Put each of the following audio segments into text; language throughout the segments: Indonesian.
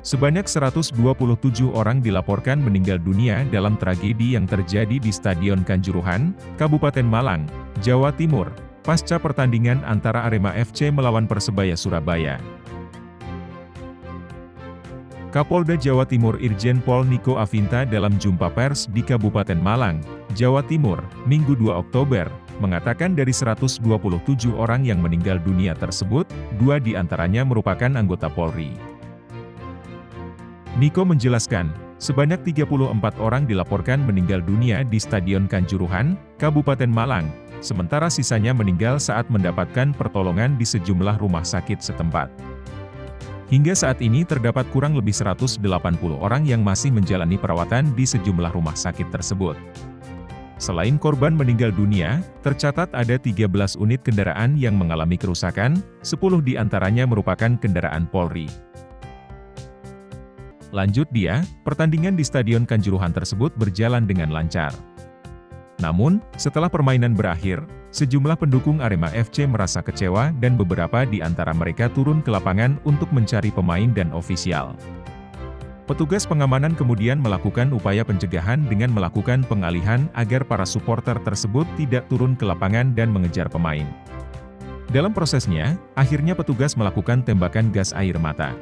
Sebanyak 127 orang dilaporkan meninggal dunia dalam tragedi yang terjadi di Stadion Kanjuruhan, Kabupaten Malang, Jawa Timur, pasca pertandingan antara Arema FC melawan Persebaya Surabaya. Kapolda Jawa Timur Irjen Pol Niko Afinta dalam jumpa pers di Kabupaten Malang, Jawa Timur, Minggu 2 Oktober, mengatakan dari 127 orang yang meninggal dunia tersebut, 2 diantaranya merupakan anggota Polri. Niko menjelaskan, sebanyak 34 orang dilaporkan meninggal dunia di Stadion Kanjuruhan, Kabupaten Malang, sementara sisanya meninggal saat mendapatkan pertolongan di sejumlah rumah sakit setempat. Hingga saat ini terdapat kurang lebih 180 orang yang masih menjalani perawatan di sejumlah rumah sakit tersebut. Selain korban meninggal dunia, tercatat ada 13 unit kendaraan yang mengalami kerusakan, 10 diantaranya merupakan kendaraan Polri. Lanjut dia, pertandingan di Stadion Kanjuruhan tersebut berjalan dengan lancar. Namun, setelah permainan berakhir, sejumlah pendukung Arema FC merasa kecewa dan beberapa di antara mereka turun ke lapangan untuk mencari pemain dan ofisial. Petugas pengamanan kemudian melakukan upaya pencegahan dengan melakukan pengalihan agar para supporter tersebut tidak turun ke lapangan dan mengejar pemain. Dalam prosesnya, akhirnya petugas melakukan tembakan gas air mata.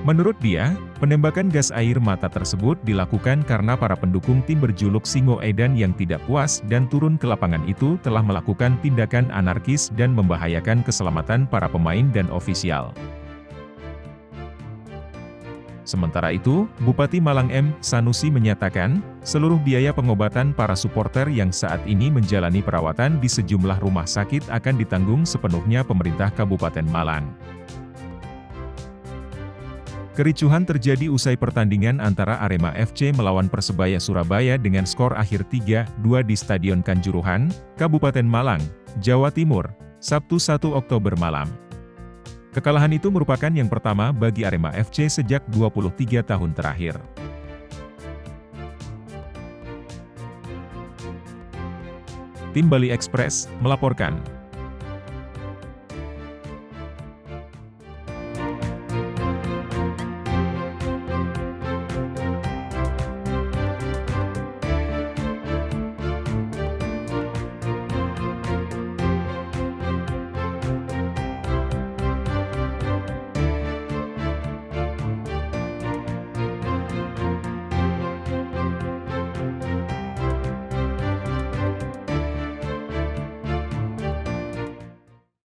Menurut dia, penembakan gas air mata tersebut dilakukan karena para pendukung tim berjuluk Singo Edan yang tidak puas dan turun ke lapangan itu telah melakukan tindakan anarkis dan membahayakan keselamatan para pemain dan ofisial. Sementara itu, Bupati Malang M. Sanusi menyatakan, seluruh biaya pengobatan para supporter yang saat ini menjalani perawatan di sejumlah rumah sakit akan ditanggung sepenuhnya pemerintah Kabupaten Malang. Kericuhan terjadi usai pertandingan antara Arema FC melawan Persebaya Surabaya dengan skor akhir 3-2 di Stadion Kanjuruhan, Kabupaten Malang, Jawa Timur, Sabtu 1 Oktober malam. Kekalahan itu merupakan yang pertama bagi Arema FC sejak 23 tahun terakhir. Tim Bali Express melaporkan.